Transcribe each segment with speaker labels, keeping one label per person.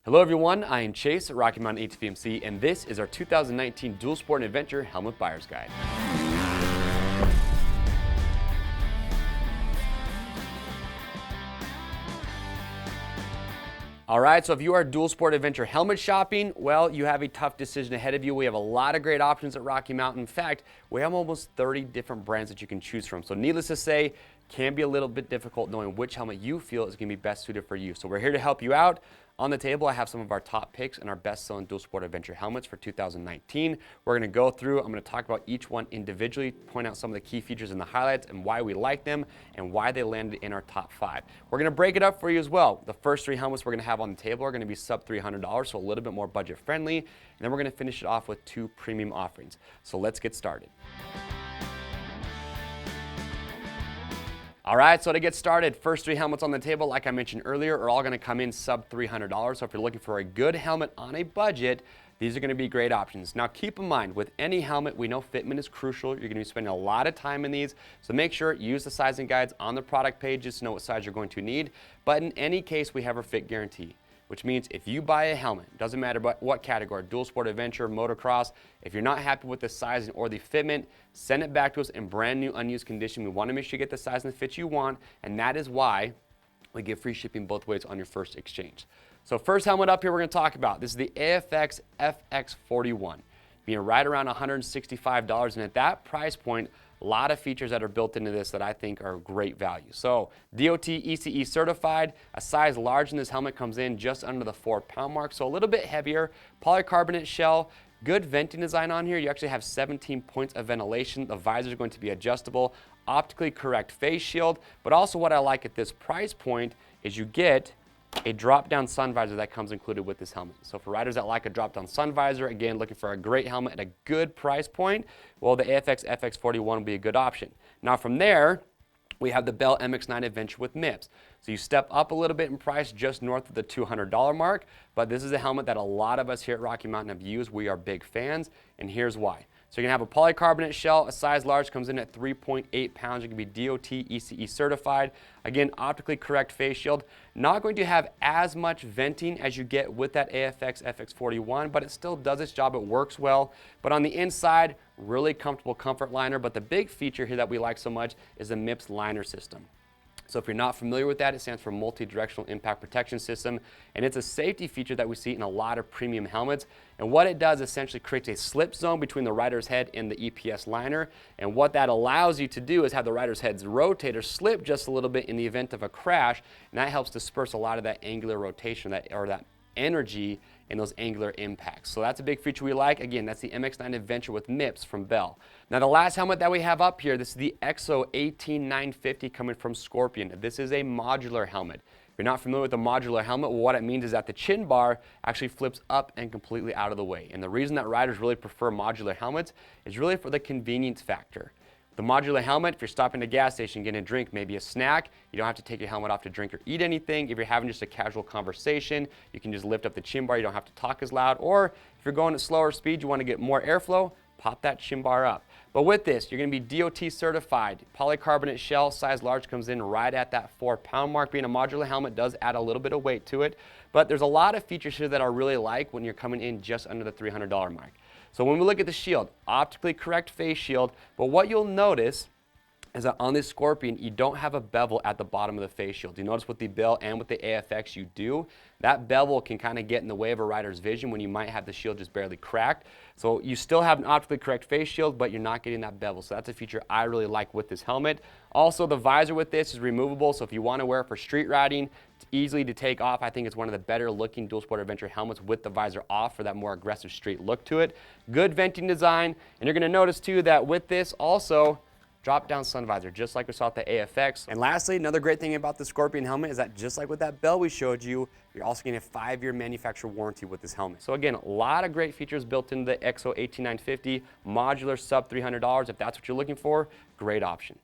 Speaker 1: Hello everyone, I am Chase at Rocky Mountain ATV, and this is our 2019 Dual Sport and Adventure Helmet Buyer's Guide. Alright, so if you are dual sport adventure helmet shopping, well, you have a tough decision ahead of you. We have a lot of great options at Rocky Mountain. In fact, we have almost 30 different brands that you can choose from. So needless to say, can be a little bit difficult knowing which helmet you feel is going to be best suited for you. So we're here to help you out. On the table, I have some of our top picks and our best-selling dual sport adventure helmets for 2019. We're going to go through, I'm going to talk about each one individually, point out some of the key features and the highlights and why we like them and why they landed in our top 5. We're going to break it up for you as well. The first 3 helmets we're going to have on the table are going to be sub $300, so a little bit more budget friendly. And then we're going to finish it off with 2 premium offerings. So let's get started. All right, so to get started, first 3 helmets on the table, like I mentioned earlier, are all going to come in sub $300. So if you're looking for a good helmet on a budget, these are going to be great options. Now keep in mind, with any helmet, we know fitment is crucial. You're going to be spending a lot of time in these, so make sure use the sizing guides on the product pages to know what size you're going to need. But in any case, we have our fit guarantee, which means if you buy a helmet, doesn't matter what category, dual sport, adventure, motocross, if you're not happy with the sizing or the fitment, send it back to us in brand new unused condition. We want to make sure you get the size and the fit you want, and that is why we give free shipping both ways on your first exchange. So first helmet up here we're going to talk about, this is the AFX FX41, being right around $165, and at that price point, a lot of features that are built into this that I think are great value. So DOT ECE certified, a size large in this helmet comes in just under the 4-pound mark, so a little bit heavier, polycarbonate shell, good venting design on here. You actually have 17 points of ventilation. The visor is going to be adjustable, optically correct face shield, but also what I like at this price point is you get a drop-down sun visor that comes included with this helmet. So for riders that like a drop-down sun visor, again, looking for a great helmet at a good price point, well, the AFX FX41 will be a good option. Now from there, we have the Bell MX9 Adventure with MIPS. So you step up a little bit in price just north of the $200 mark, but this is a helmet that a lot of us here at Rocky Mountain have used. We are big fans, and here's why. So you're going to have a polycarbonate shell, a size large, comes in at 3.8 pounds. You can be DOT ECE certified. Again, optically correct face shield. Not going to have as much venting as you get with that AFX FX41, but it still does its job. It works well. But on the inside, really comfortable comfort liner. But the big feature here that we like so much is the MIPS liner system. So if you're not familiar with that, it stands for Multi-Directional Impact Protection System, and it's a safety feature that we see in a lot of premium helmets. And what it does essentially creates a slip zone between the rider's head and the EPS liner, and what that allows you to do is have the rider's heads rotate or slip just a little bit in the event of a crash, and that helps disperse a lot of that angular rotation that energy in those angular impacts. So that's a big feature we like. Again, that's the MX9 Adventure with MIPS from Bell. Now the last helmet that we have up here, this is the EXO 18950 coming from Scorpion. This is a modular helmet. If you're not familiar with a modular helmet, well, what it means is that the chin bar actually flips up and completely out of the way. And the reason that riders really prefer modular helmets is really for the convenience factor. The modular helmet, if you're stopping at a gas station, getting a drink, maybe a snack, you don't have to take your helmet off to drink or eat anything. If you're having just a casual conversation, you can just lift up the chin bar, you don't have to talk as loud. Or if you're going at slower speed, you want to get more airflow, pop that chin bar up. But with this, you're going to be DOT certified. Polycarbonate shell, size large, comes in right at that 4-pound mark. Being a modular helmet does add a little bit of weight to it. But there's a lot of features here that I really like when you're coming in just under the $300 mark. So when we look at the shield, optically correct face shield, but what you'll notice is that on this Scorpion, you don't have a bevel at the bottom of the face shield. You notice with the Bell and with the AFX you do. That bevel can kind of get in the way of a rider's vision when you might have the shield just barely cracked. So you still have an optically correct face shield, but you're not getting that bevel. So that's a feature I really like with this helmet. Also, the visor with this is removable, so if you want to wear it for street riding, it's easy to take off. I think it's one of the better looking dual sport adventure helmets with the visor off for that more aggressive street look to it. Good venting design, and you're going to notice too that with this also, drop-down sun visor, just like we saw at the AFX. And lastly, another great thing about the Scorpion helmet is that just like with that Bell we showed you, you're also getting a 5-year manufacturer warranty with this helmet. So again, a lot of great features built into the EXO 18950, modular sub $300. If that's what you're looking for, great option.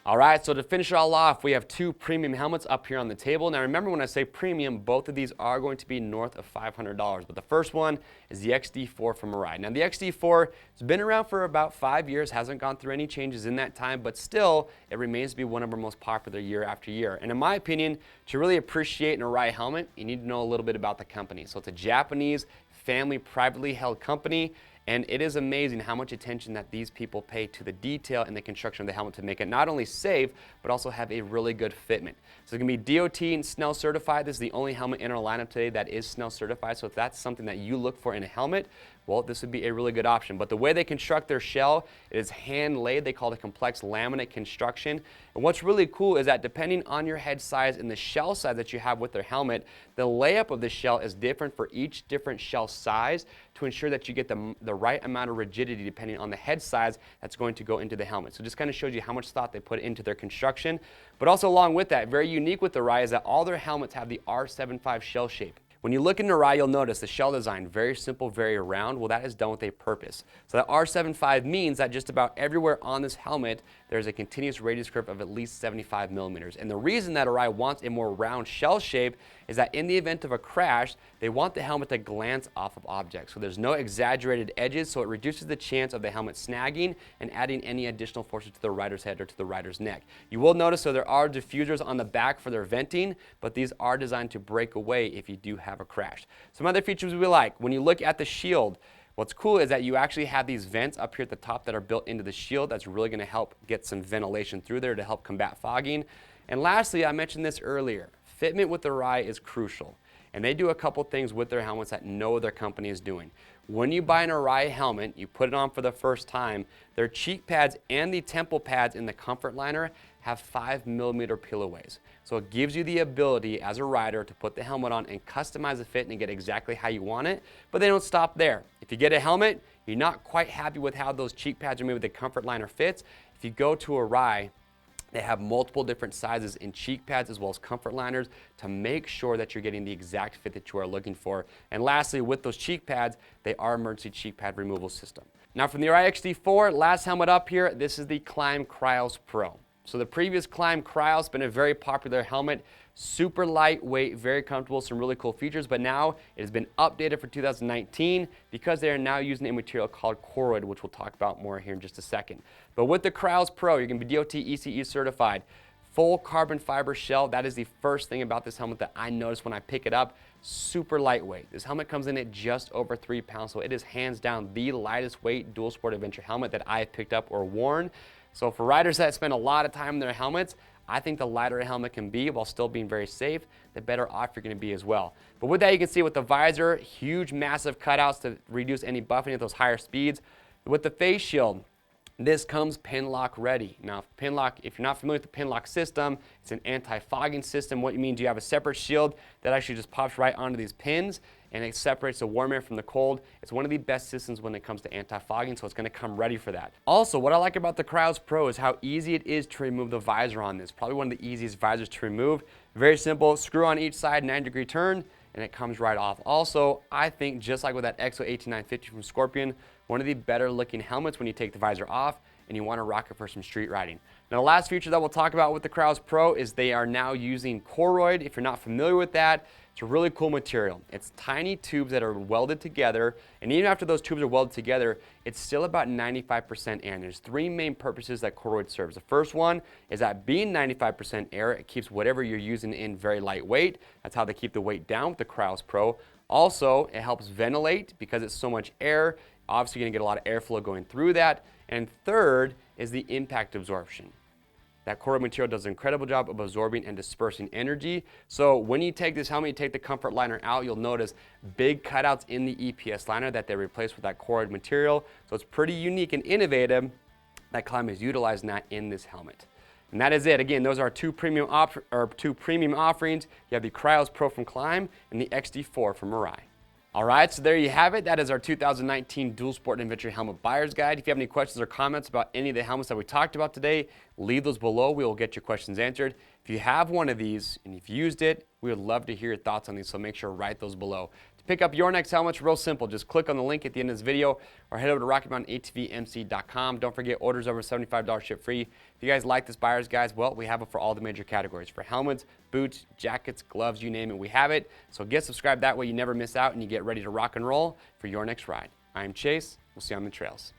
Speaker 1: All right, so to finish it all off, we have two premium helmets up here on the table. Now remember, when I say premium, both of these are going to be north of $500, but the first one is the XD4 from ARAI. Now the XD4 has been around for about 5 years, hasn't gone through any changes in that time, but still, it remains to be one of our most popular year after year. And in my opinion, to really appreciate an ARAI helmet, you need to know a little bit about the company. So it's a Japanese family privately held company. And it is amazing how much attention that these people pay to the detail and the construction of the helmet to make it not only safe, but also have a really good fitment. So it's going to be DOT and Snell certified. This is the only helmet in our lineup today that is Snell certified. So if that's something that you look for in a helmet, well, this would be a really good option. But the way they construct their shell is hand laid. They call it a complex laminate construction. And what's really cool is that depending on your head size and the shell size that you have with their helmet, the layup of the shell is different for each different shell size to ensure that you get the right amount of rigidity depending on the head size that's going to go into the helmet. So just kind of shows you how much thought they put into their construction. But also along with that, very unique with the ARAI is that all their helmets have the R75 shell shape. When you look in ARAI, you'll notice the shell design, very simple, very round. Well, that is done with a purpose. So that R75 means that just about everywhere on this helmet, there's a continuous radius curve of at least 75 millimeters. And the reason that ARAI wants a more round shell shape is that in the event of a crash, they want the helmet to glance off of objects. So there's no exaggerated edges, so it reduces the chance of the helmet snagging and adding any additional forces to the rider's head or to the rider's neck. You will notice, so there are diffusers on the back for their venting, but these are designed to break away if you do have a crash. Some other features we like, when you look at the shield, what's cool is that you actually have these vents up here at the top that are built into the shield. That's really going to help get some ventilation through there to help combat fogging. And lastly, I mentioned this earlier, fitment with the ARAI is crucial. And they do a couple things with their helmets that no other company is doing. When you buy an ARAI helmet, you put it on for the first time, their cheek pads and the temple pads in the comfort liner have 5 millimeter pillaways. So it gives you the ability as a rider to put the helmet on and customize the fit and get exactly how you want it, but they don't stop there. If you get a helmet, you're not quite happy with how those cheek pads or maybe the comfort liner fits, if you go to ARAI, they have multiple different sizes in cheek pads as well as comfort liners to make sure that you're getting the exact fit that you are looking for. And lastly, with those cheek pads, they are emergency cheek pad removal system. Now from the ARAI XD4, last helmet up here, this is the KLIM KRIOS Pro. So the previous KLIM KRIOS has been a very popular helmet, super lightweight, very comfortable, some really cool features, but now it has been updated for 2019 because they are now using a material called Koroyd, which we'll talk about more here in just a second. But with the KRIOS Pro, you're going to be DOT ECE certified. Full carbon fiber shell, that is the first thing about this helmet that I noticed when I pick it up. Super lightweight. This helmet comes in at just over 3 pounds, so it is hands down the lightest weight dual sport adventure helmet that I have picked up or worn. So for riders that spend a lot of time in their helmets, I think the lighter a helmet can be while still being very safe, the better off you're going to be as well. But with that, you can see with the visor, huge, massive cutouts to reduce any buffeting at those higher speeds. With the face shield, this comes pin lock ready. Now, pin lock, if you're not familiar with the pin lock system, it's an anti-fogging system. What you mean, do you have a separate shield that actually just pops right onto these pins and it separates the warm air from the cold. It's one of the best systems when it comes to anti-fogging, so it's going to come ready for that. Also, what I like about the KRIOS Pro is how easy it is to remove the visor on this. Probably one of the easiest visors to remove. Very simple, screw on each side, 90-degree turn, and it comes right off. Also, I think just like with that EXO 18950 from Scorpion, one of the better looking helmets when you take the visor off and you want to rock it for some street riding. Now, the last feature that we'll talk about with the KRIOS Pro is they are now using Koroyd. If you're not familiar with that, it's a really cool material. It's tiny tubes that are welded together, and even after those tubes are welded together, it's still about 95% air. And there's three main purposes that Koroyd serves. The first one is that being 95% air, it keeps whatever you're using in very lightweight. That's how they keep the weight down with the KRIOS Pro. Also, it helps ventilate because it's so much air. Obviously, you're going to get a lot of airflow going through that. And third is the impact absorption. That Koroyd material does an incredible job of absorbing and dispersing energy. So when you take this helmet, you take the comfort liner out, you'll notice big cutouts in the EPS liner that they replaced with that Koroyd material. So it's pretty unique and innovative that KLIM is utilizing that in this helmet. And that is it. Again, those are two premium offerings. You have the KRIOS Pro from KLIM and the XD4 from ARAI. All right, so there you have it. That is our 2019 Dual Sport and Adventure Helmet Buyer's Guide. If you have any questions or comments about any of the helmets that we talked about today, leave those below. We will get your questions answered. If you have one of these and you've used it, we would love to hear your thoughts on these, so make sure to write those below. To pick up your next helmet, it's real simple. Just click on the link at the end of this video or head over to RockyMountainATVMC.com. Don't forget, orders over $75 ship free. If you guys like this buyer's guide, well, we have it for all the major categories. For helmets, boots, jackets, gloves, you name it, we have it. So get subscribed, that way you never miss out and you get ready to rock and roll for your next ride. I'm Chase. We'll see you on the trails.